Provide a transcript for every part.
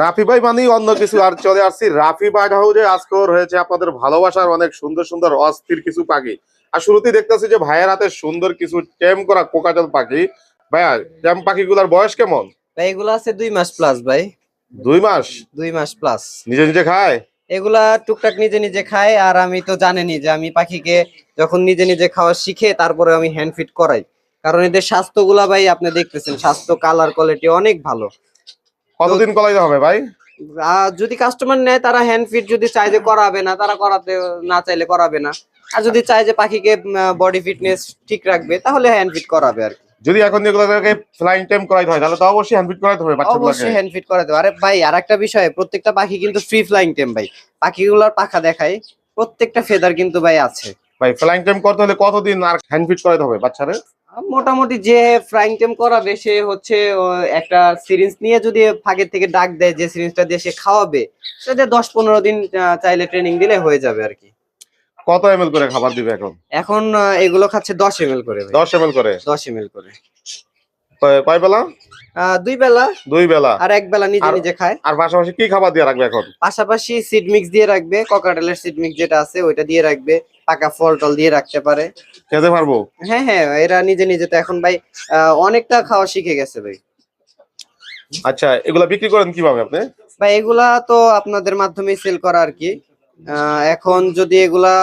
রাফি ভাই মানে অন্য কিছু আর চলে আসছি রাফি বার্ড হাউসে। আজকে রয়েছে আপনাদের ভালোবাসার অনেক সুন্দর সুন্দর অস্থির কিছু পাখি। আর শুরুতেই দেখতেছি যে ভাইয়ের হাতে সুন্দর কিছু টেম করা কোকাটেল পাখি। ভাইয়া টেম পাখিগুলোর বয়স কেমন? ভাই এগুলো আছে 2 মাস প্লাস ভাই। 2 মাস? 2 মাস প্লাস। নিজে নিজে খায়? এগুলা টুকটাক নিজে নিজে খায়, আর আমি তো জানেনই যে আমি পাখিকে যখন নিজে নিজে খাওয়া শিখে তারপরে আমি হ্যান্ড ফিড করাই। কারণ এদের স্বাস্থ্যগুলা ভাই আপনি দেখতেছেন, স্বাস্থ্য কালার কোয়ালিটি অনেক ভালো। তো কতদিন কলাইতে হবে ভাই? যদি কাস্টমার নেয় তারা হ্যান্ড ফিড যদি চায় যে করাবে না, তারা করাতে না চাইলে করাবে না। আর যদি চায় যে পাখিকে বডি ফিটনেস ঠিক রাখবে তাহলে হ্যান্ড ফিড করাবে আর কি। যদি এখন এগুলোকে ফ্লাইং টাইম করাইতে হয় তাহলে তো অবশ্যই হ্যান্ড ফিট করাইতে হবে বাচ্চাগুলোকে। অবশ্যই হ্যান্ড ফিড করাতে হবে। আরে ভাই আর একটা বিষয়, প্রত্যেকটা পাখি কিন্তু ফ্রি ফ্লাইং টেম ভাই। পাখিগুলোর পাখা দেখাই, প্রত্যেকটা ফেদার কিন্তু ভাই আছে। ভাই ফ্লাইং টাইম করতে হলে কতদিন আর হ্যান্ড ফিট করাইতে হবে বাচ্চারে? মোটামুটি যে ফ্রাইং টেম করাবে সে হচ্ছে একটা সিরিঞ্জ নিয়ে যদি ফাঁকের থেকে ডাক দেয়, যে সিরিঞ্জটা দিয়ে সে খাওয়াবে, সেটা 10-15 দিন চাইলে ট্রেনিং দিলে হয়ে যাবে আর কি। কত এমএল করে খাবার দিবে এখন? এখন এগুলো খাচ্ছে 10 ml করে ভাই। 10 এমএল করে? 10 ml করে। কয় বেলা? 2 বেলা। 2 বেলা? আর 1 বেলা নিজে আর নিজে খায়। আর পাশাপাশি কি খাবার দিয়ে রাখবে এখন? পাশাপাশি সিড মিক্স দিয়ে রাখবে, ককাটেলের সিড মিক্স যেটা আছে ওইটা দিয়ে রাখবে, পাকা ফল টল দিয়ে রাখতে পারে। খেতে পারবো? হ্যাঁ হ্যাঁ, এরা নিজে নিজে তো এখন ভাই অনেকটা খাওয়া শিখে গেছে ভাই। আচ্ছা, এগুলা বিক্রি করেন কিভাবে আপনি? ভাই এগুলা তো আপনাদের মাধ্যমে সেল করা আর কি। এখন যদি এগুলা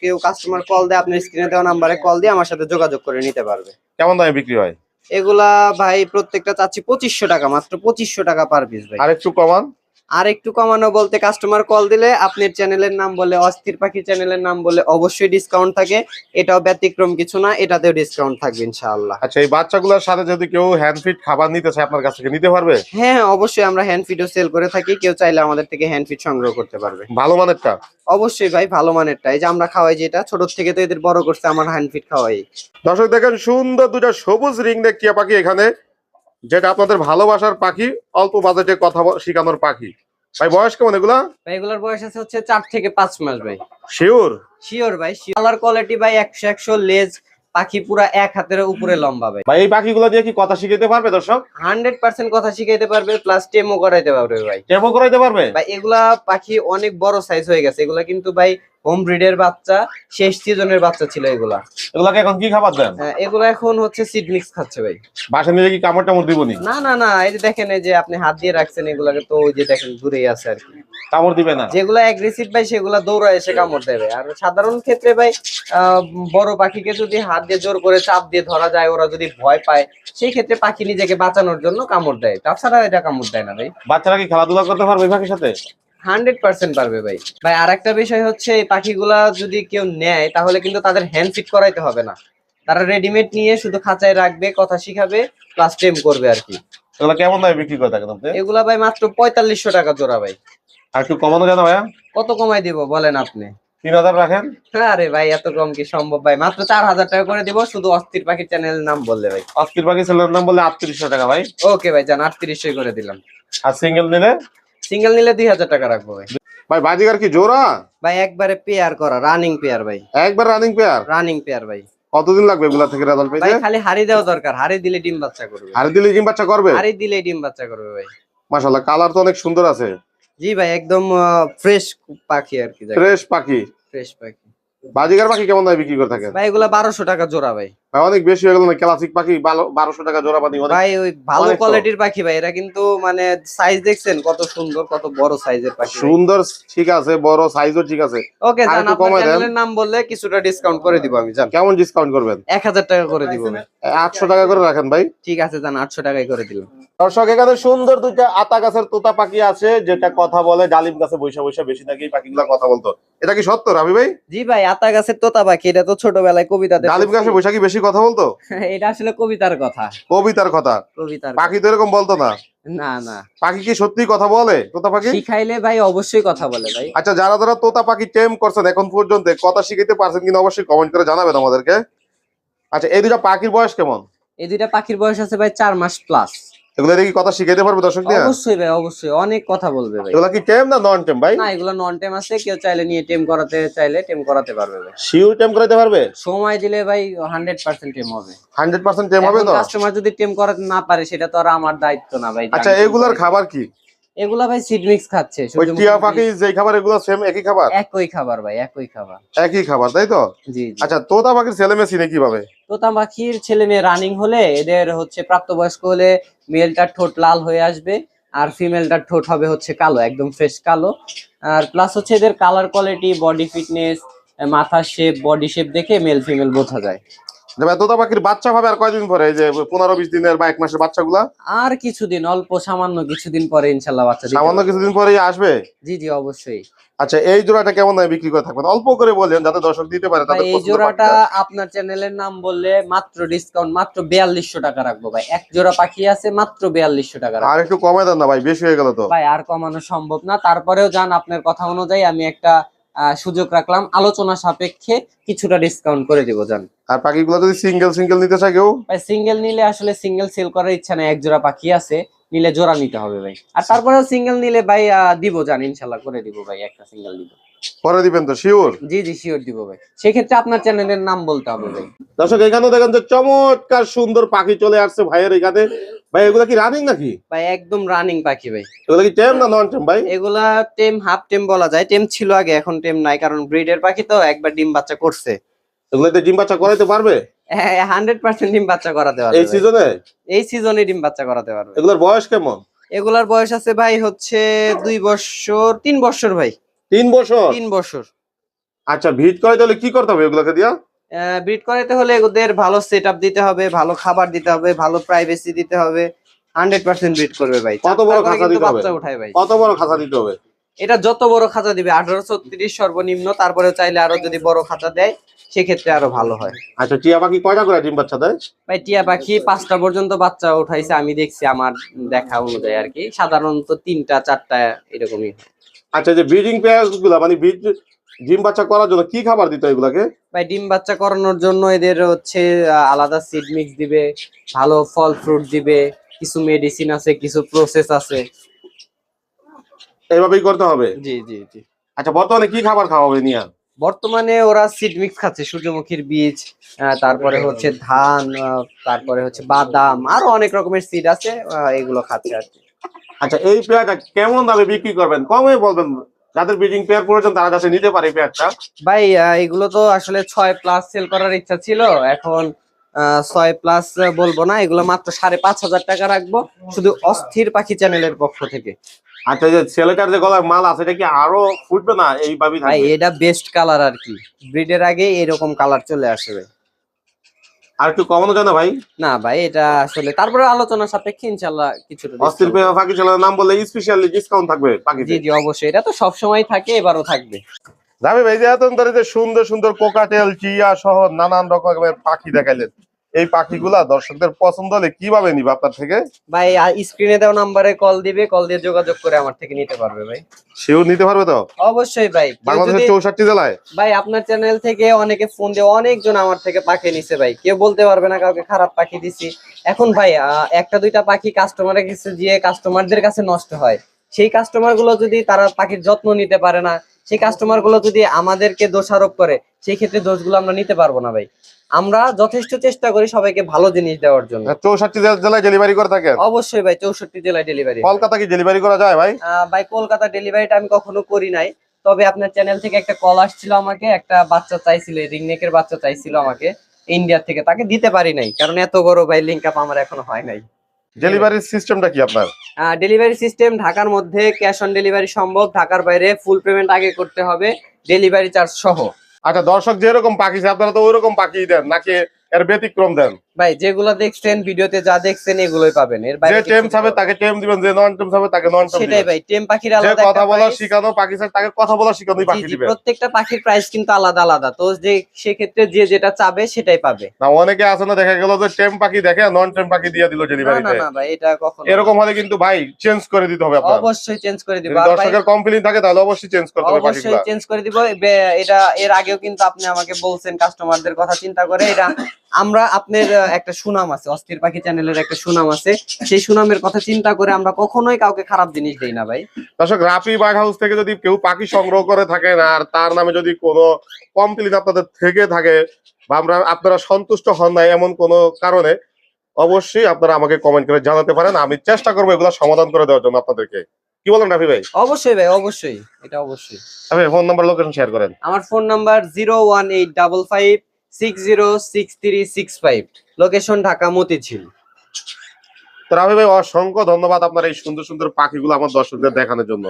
কেউ কাস্টমার কল দেয়, আপনার স্ক্রিনে দেওয়া নাম্বারে কল দিয়ে আমার সাথে যোগাযোগ করে নিতে পারবে। কেমন দামে বিক্রি হয়? এগুলা ভাই প্রত্যেকটা চাচ্ছি 2500 টাকা, মাত্র 2500 টাকা পার পিস ভাই। আর একটু কমান? আর একটু কমানো বলতে, কাস্টমার কল দিলে আপনার চ্যানেলের নাম বলে, অস্থির পাখি চ্যানেলের নাম বলে অবশ্যই ডিসকাউন্ট থাকে। এটাও ব্যতিক্রম কিছু না, এটাতেও ডিসকাউন্ট থাকবে ইনশাআল্লাহ। আচ্ছা, এই বাচ্চাগুলোর সাথে যদি কেউ হ্যান্ড ফিড খাবার নিতে চায় আপনার কাছ থেকে নিতে পারবে? হ্যাঁ হ্যাঁ, অবশ্যই আমরা হ্যান্ড ফিডও সেল করে থাকি, কেউ চাইলে আমাদের থেকে হ্যান্ড ফিড সংগ্রহ করতে পারবে। ভালো মানেরটা? অবশ্যই ভাই, ভালো মানেরটা। এই যে আমরা খাওয়াই, যেটা ছোট থেকে তো এদের বড় করছে আমার হ্যান্ড ফিড খাওয়াই। দর্শক দেখেন সুন্দর দুটা সবুজ রিং নেক টিয়া পাখি এখানে, যেটা আপনাদের ভালোবাসার পাখি, অল্প বাজেটে কথা শিখানোর পাখি। ভাই বয়স কেমন এগুলা? ভাই এগুলোর বয়স আছে হচ্ছে 4 থেকে 5 মাস ভাই। শিওর? শিওর ভাই, কালার কোয়ালিটি ভাই 100 লেজ, পাখি পুরা 1 হাতের উপরে লম্বা ভাই। ভাই এই পাখিগুলো দিয়ে কি কথা শিখাতে পারবে দর্শক? 100% কথা শিখাইতে পারবে, প্লাস টেমও করাইতে পারবে ভাই। ডেমো করাইতে পারবে? ভাই এগুলা পাখি অনেক বড় সাইজ হয়ে গেছে, এগুলা কিন্তু ভাই হোম ব্রিডের বাচ্চা, শেষ সিজনের বাচ্চা ছিল এগুলা। এগুলাকে এখন কি খাবার দেন? এগুলা এখন হচ্ছে সিড মিক্স খাচ্ছে ভাই। বাসা নিলে কি কামড় টামড় দিবনি? না না না, এই যে দেখেন, এই যে আপনি হাত দিয়ে রাখছেন এগুলাকে, তো ওই যে দেখেন দূরেই আছে আর কি। কামড় দিবে না? যেগুলা অ্যাগ্রেসিভ ভাই সেগুলা দৌড়া এসে কামড় দেবে। আর সাধারণ ক্ষেত্রে ভাই বড় পাখিকে যদি হাত দিয়ে জোর করে চাপ দিয়ে ধরা যায়, ওরা যদি ভয় পায়, সেই ক্ষেত্রে পাখি নিজেকে বাঁচানোর জন্য কামড় দেয়, তাছাড়া এটা কামড় দেয় না ভাই। বাচ্চারা কি খেলাধুলা করতে পারবে এই পাখির সাথে? 100% পারবে ভাই। ভাই আর একটা বিষয় হচ্ছে, এই পাখিগুলা যদি কেউ নেয় তাহলে কিন্তু তাদের হ্যান্ড ফিট করাইতে হবে না, তারা রেডিমেড নিয়ে শুধু খাঁচায় রাখবে, কথা শিখাবে, প্লাস টেম করবে আর কি। এগুলা কেমন দামে বিক্রি করে থাকেন আপনি? এগুলা ভাই মাত্র 4500 টাকা জোড়া ভাই। আর একটু কমানো যায় না ভাইয়া? কত কমাই দিব বলেন আপনি? 3000 রাখেন। আরে ভাই এত কম কি সম্ভব ভাই? মাত্র 4000 টাকা করে দিব, শুধু অস্থির পাখির চ্যানেলের নাম বললে ভাই। অস্থির পাখি ছেলের নাম বলে 3800 টাকা ভাই। ওকে ভাই, যান 3800 করে দিলাম। আর সিঙ্গেল নিলে? সিঙ্গেল নিলে 2000 টাকা রাখবো ভাই। ভাই বাজিগার কি জোড়া? ভাই একবারে পেয়ার করা, রানিং পেয়ার ভাই। একবার রানিং পেয়ার? রানিং পেয়ার ভাই। কতদিন লাগবে এগুলা থেকে রেজাল্ট ভাই পেতে? খালি হাড়ি দেওয়া দরকার, হাড়ি দিলে ডিম বাচ্চা করবে। আর দিলে ডিম বাচ্চা করবে? হাড়ি দিলে ডিম বাচ্চা করবে ভাই। মাশাআল্লাহ, কালার তো অনেক সুন্দর আছে। জি ভাই, একদম ফ্রেশ পাখি আর কি। ফ্রেশ পাখি। ফ্রেশ পাখি। বাজিগার পাখি কেমন দামে বিক্রি করে থাকেন? ভাই এগুলা 1200 টাকা জোড়া ভাই। ভাই অনেক বেশি হয়ে গেল না? ক্লাসিক পাখি 1200 টাকা জোড়া পানি অনেক। ভাই ওই ভালো অনেক তো। কোয়ালিটির পাখি ভাই, এরা কিন্তু মানে সাইজ দেখছেন কত সুন্দর, কত বড় সাইজের পাখি ভাই। সুন্দর ঠিক আছে, বড় সাইজও ঠিক আছে। ওকে, আর জান একটু আপনার কমায় দেন। চ্যানেলের নাম বললে কিছুটা ডিসকাউন্ট করে দিব আমি, জান। কেমন ডিসকাউন্ট করবেন? 1000 টাকা করে দিব ভাই। 800 টাকা করে রাখেন ভাই। ঠিক আছে, জান 800 টাকাই করে দিলাম। দর্শক এখানে সুন্দর দুইটা আতা গাছের তোতা পাখি আছে, যেটা কথা বলে ডালিম গাছে বৈশা বৈশা বেশি নাকি এই পাখিগুলা কথা বলতো। এটা কি সত্য রাবি ভাই? জি ভাই, আতা গাছের তোতা পাখি, এটা তো ছোটবেলায় কবিতাতে ডালিম গাছে পড়ছি। বৈশা কি বেশি কথা বলতো? এটা আসলে কবিতার কথা। কবিতার কথা? কবিতার পাখি তো এরকম বলতো না। না না, পাখি কি সত্যি কথা বলে তোতা পাখি? শিখাইলে ভাই অবশ্যই কথা বলে ভাই। আচ্ছা, যারা যারা তোতা পাখি টেম করছেন এখন পর্যন্ত কথা শিখাইতে পারছেন কিনা অবশ্যই কমেন্ট করে জানাবেন আমাদেরকে। আচ্ছা, এই দুটা পাখির বয়স কেমন? এই দুইটা পাখির বয়স আছে ভাই 4 মাস প্লাস। এগুলো দেখি কথা শিখাইতে পারবে দর্শক দিয়া? অবশ্যই ভাই, অবশ্যই অনেক কথা বলবে ভাই। এগুলা কি টেম না নন টেম ভাই? না, এগুলো নন টেম আছে, কেউ চাইলে নিয়ে টেম করাতে চাইলে টেম করাতে পারবে ভাই। শিওর টেম করাইতে পারবে? সময় দিলে ভাই 100% টেম হবে। 100% টেম হবে তো? কাস্টমার যদি টেম করাতে না পারে সেটা তো আর আমার দায়িত্ব না ভাই। আচ্ছা, এগুলার খাবার কি? এগুলা ভাই সিড মিক্স খাচ্ছে। ওই টিয়া পাখি যে খাবার, এগুলো সেম একই খাবার? একই খাবার ভাই, একই খাবার। একই খাবার, তাই তো? জি। আচ্ছা, তোতা পাখির ছেলে মেয়ে চিনে কিভাবে? তোতা পাখির ছেলে মেয়ে রানিং হলে এদের হচ্ছে প্রাপ্তবয়স্ক হলে মেলটার ঠোঁট লাল হয়ে আসবে, আর ফিমেলটার ঠোঁট হবে হচ্ছে কালো, একদম ফ্রেশ কালো। আর প্লাস হচ্ছে এদের কালার কোয়ালিটি, বডি ফিটনেস, মাথার শেপ, বডি শেপ দেখে মেল ফিমেল বোঝা যায়। তোতা পাখির বাচ্চা হবে আর কয়দিন পরে? এই যে 15-20 দিনের বা 1 মাসের বাচ্চাগুলা? আর কিছুদিন, অল্প সামান্য কিছুদিন পরে ইনশাল্লাহ বাচ্চা দিতে সামান্য পারবে। কিছুদিন পরেই আসবে? জি অবশ্যই। আচ্ছা, এই জোড়াটা কেমন দামে বিক্রি করে থাকবেন? অল্প করে বলেন যাতে দর্শক দিতে পারে ভাই তাদের এই পছন্দের জোড়াটা পাখিটা। আপনার চ্যানেলের নাম বললে মাত্র ডিসকাউন্ট, মাত্র 4200 টাকা রাখবো ভাই। এক জোড়া পাখি আছে, মাত্র 4200 টাকা আর রাখবো। একটু কমায় দেন না ভাই, বেশি হয়ে গেল তো। ভাই আর কমানো সম্ভব না, তারপরেও জান আপনার কথা অনুযায়ী আমি একটা সুযোগ রাখলাম, আলোচনা সাপেক্ষে কিছুটা ডিসকাউন্ট করে দিব জান। আর পাখিগুলো যদি সিঙ্গেল নিতে চায় কেউ? ভাই সিঙ্গেল নিলে আসলে সিঙ্গেল সেল করার ইচ্ছা নেই, এক জোড়া পাখি আছে, নিলে জোড়া নিতে হবে ভাই। আর তারপরেও সিঙ্গেল নিলে ভাই দিব জান, ইনশাল্লাহ করে দিব ভাই, একটা সিঙ্গেল দিব। পরে দিবেন তো শিওর? জি শিওর দিব ভাই। সেক্ষেত্রে আপনার চ্যানেলের নাম বলতে হবে ভাই। দর্শক, এখানে দেখেন যে চমৎকার সুন্দর পাখি চলে আসছে ভাইয়ের এখানে। ভাই এগুলা কি রানিং নাকি? ভাই একদম রানিং পাখি ভাই। এগুলা কি টেম না নন টেম ভাই? এগুলা টেম, হাফ টেম বলা যায়। টেম ছিল আগে, এখন টেম নাই, কারণ ব্রিডের পাখি তো একবার ডিম বাচ্চা করছে। এগুলাতে ডিম বাচ্চা করাইতে পারবে? 100% ডিম বাচ্চা করাতে পারবে এই সিজনে? এই সিজনে ডিম বাচ্চা করাতে পারবে। এগুলার বয়স কেমন? এগুলার বয়স আছে ভাই হচ্ছে 2 বছর 3 বছর ভাই। 3 বছর? 3 বছর। আচ্ছা, ভিট করাইতে হলে কি করতে হবে এগুলাকে দিয়া? ব্রিড করাতে হলে ওদের ভালো সেটআপ দিতে হবে, ভালো খাবার দিতে হবে, ভালো প্রাইভেসি দিতে হবে। 100% ব্রিড করবে ভাই। কত বড় তারপরে খাঁচা কিন্তু দিতে হবে? বাচ্চা উঠায় ভাই। কত বড় খাঁচা দিতে হবে? এটা যত বড় খাঁচা দিবে, 1836 সর্বনিম্ন, তারপরে চাইলে আরো যদি বড় খাঁচা দেয় সেক্ষেত্রে আরো ভালো হয়। আচ্ছা, টিয়া পাখি কয়টা করে ডিম বাচ্চা দেয়? ভাই টিয়া পাখি 5টা পর্যন্ত বাচ্চা উঠাইছে, আমি দেখছি আমার দেখা অনুযায়ী আর কি। সাধারণত 3টা 4টা এরকমই। আচ্ছা, যে ব্রিডিং পেয়ার গুলা মানে ডিম বাচ্চা করার জন্য কি খাবার দিতে হয় এগুলাকে? ভাই ডিম বাচ্চা করানোর জন্য এদের হচ্ছে আলাদা সিড মিক্স দিবে, ভালো ফল ফ্রুট দিবে, কিছু মেডিসিন আছে, কিছু প্রসেস আছে। এইভাবেই করতে হবে? জি। আচ্ছা, বর্তমানে কি খাবার খাওয়াবে নিয়া? বর্তমানে ওরা সিড মিক্স খাচ্ছে, সূর্যমুখীর বীজ, তারপরে হচ্ছে ধান, তারপরে হচ্ছে বাদাম, আরো অনেক রকমের সিড আছে, এগুলো খাচ্ছে আর কি। আচ্ছা, এই পেয়ারটা কেমন দামে বিক্রি করবেন? কমে বলবেন, যাদের ব্রিডিং পেয়ার প্রয়োজন তারা কাছে নিতে পারে এই পেয়ারটা। ভাই এগুলো তো আসলে 6+ সেল করার ইচ্ছা ছিল, এখন 6+ বলবো না, এগুলো মাত্র 5,500 টাকা রাখবো, শুধু অস্থির পাখি চ্যানেলের পক্ষ থেকে। আচ্ছা, যে ছেলেটার যে গলার মাল আছে এটা কি আরো ফুটবে না এইভাবেই ভাই থাকবে? এটা বেস্ট কালার আর কি, ব্রিডের আগে এরকম কালার চলে আসবে। আর একটু কমানো যায় না ভাই? না ভাই, এটা আসলে তারপরে আলোচনা সাপেক্ষে ইনশাল্লাহ কিছুটা অস্থির পাখি ছেলের নাম বললে স্পেশালি ডিসকাউন্ট থাকবে পাখিতে? জি অবশ্যই, এটা তো সবসময় থাকে, এবারও থাকবে। যাবে ভাই, যে এত যে সুন্দর সুন্দর কোকাটেল, টিয়া সহ নানান রকমের পাখি দেখাইলেন, এই পাখিগুলা দর্শকদের পছন্দ হলে কিভাবে নিবে আপনার থেকে? ভাই স্ক্রিনে দেওয়া নাম্বারে কল দিবে, কল দিয়ে যোগাযোগ করে আমার থেকে নিতে পারবে ভাই। সেও নিতে পারবে তো? অবশ্যই ভাই। বাংলাদেশের 64 জেলায়? ভাই আপনার চ্যানেল থেকে অনেকে ফোন দিয়ে অনেকজন আমার থেকে পাখি নিছে ভাই, কেউ বলতে পারবে না কাউকে খারাপ পাখি দিছি। এখন ভাই একটা দুইটা পাখি কাস্টমারের কাছে গিয়ে কাস্টমারদের কাছে নষ্ট হয়, সেই কাস্টমার গুলো যদি তারা পাখির যত্ন নিতে পারে না, সেই কাস্টমার গুলো যদি আমাদেরকে দোষারোপ করে, সেই ক্ষেত্রে দোষগুলো আমরা নিতে পারবো না ভাই। আমরা যথেষ্ট চেষ্টা করি সবাইকে ভালো জিনিস দেওয়ার জন্য। 64 জেলায় ডেলিভারি করে থাকেন? অবশ্যই ভাই, 64 জেলায় ডেলিভারি। কলকাতা কি ডেলিভারি করা যায় ভাই? ভাই কলকাতা ডেলিভারিটা আমি কখনো করি নাই, তবে আপনার চ্যানেল থেকে একটা কল আসছিল আমাকে, একটা বাচ্চা চাইছিল, রিংনেকের বাচ্চা চাইছিল আমাকে ইন্ডিয়া থেকে, তাকে দিতে পারি নাই, কারণ এত বড় ভাই লিংক আপ আমার এখনো হয় নাই। ডেলিভারি সিস্টেমটা কি আপনার? ডেলিভারি সিস্টেম ঢাকার মধ্যে ক্যাশ অন ডেলিভারি সম্ভব, ঢাকার বাইরে ফুল পেমেন্ট আগে করতে হবে, ডেলিভারি চার্জ সহ। আচ্ছা, দর্শক যেরকম পাখি আপনারা তো ওইরকম পাখি দেন নাকি এর ব্যতিক্রম দেন? ভাই যেগুলো দেখছেন ভিডিওতে, যা দেখছেন এগুলোই পাবেন, এর বাইরে যে টেম চাবে তাকে টেম দিবেন, যে নন টেম চাবে তাকে নন টেম দিবেন। সেটাই ভাই, টেম পাখির যে আলাদা কথা একটা বলা প্রাইস। শিখানো পাখি চায় তাকে কথা বলা শিখানোই পাখি দিবেন। প্রত্যেকটা পাখির প্রাইস কিন্তু আলাদা আলাদা, তো যে সেক্ষেত্রে যে যেটা চাবে সেটাই পাবে। না, অনেকে আছে না, দেখা গেল যে টেম পাখি দেখে নন টেম পাখি দিয়ে দিল ডেলিভারিতে। না ভাই, এটা কখনো এরকম হলে কিন্তু ভাই চেঞ্জ করে দিতে হবে আপনার। অবশ্যই চেঞ্জ করে দিব। যদি দর্শকের কমপ্লেইন থাকে তাহলে অবশ্যই চেঞ্জ করতে হবে অবশ্যই পাখিগুলো। চেঞ্জ করে দিব। এটা এর আগেও কিন্তু আপনি আমাকে বলছেন কাস্টমারদের কথা চিন্তা করে, এটা আমরা আপনার একটা সুনাম আছে, অস্থির পাখি চ্যানেলের একটা সুনাম আছে, সেই সুনামের কথা চিন্তা করে আমরা কখনোই কাউকে খারাপ জিনিস দেই না ভাই। দর্শক, রাফি বার্ড হাউস থেকে যদি কেউ পাখি সংগ্রহ করে থাকেন আর তার নামে যদি কোনো কমপ্লেইন আপনাদের থেকে থাকে বা আপনারা সন্তুষ্ট হন না এমন কোনো কারণে, অবশ্যই আপনারা আমাকে কমেন্ট করে জানাতে পারেন। আমি চেষ্টা করবো এগুলো সমাধান করে দেওয়ার জন্য আপনাদেরকে। কি বলেন রাফি ভাই? অবশ্যই ভাই, অবশ্যই, এটা অবশ্যই। Rafi, phone number, location share করেন। আমার phone number 01855606365, location Dhaka Motijheel. তো রাফি ভাই, অসংখ্য ধন্যবাদ আপনার এই সুন্দর সুন্দর পাখিগুলো আমার দর্শকদের দেখানোর জন্য।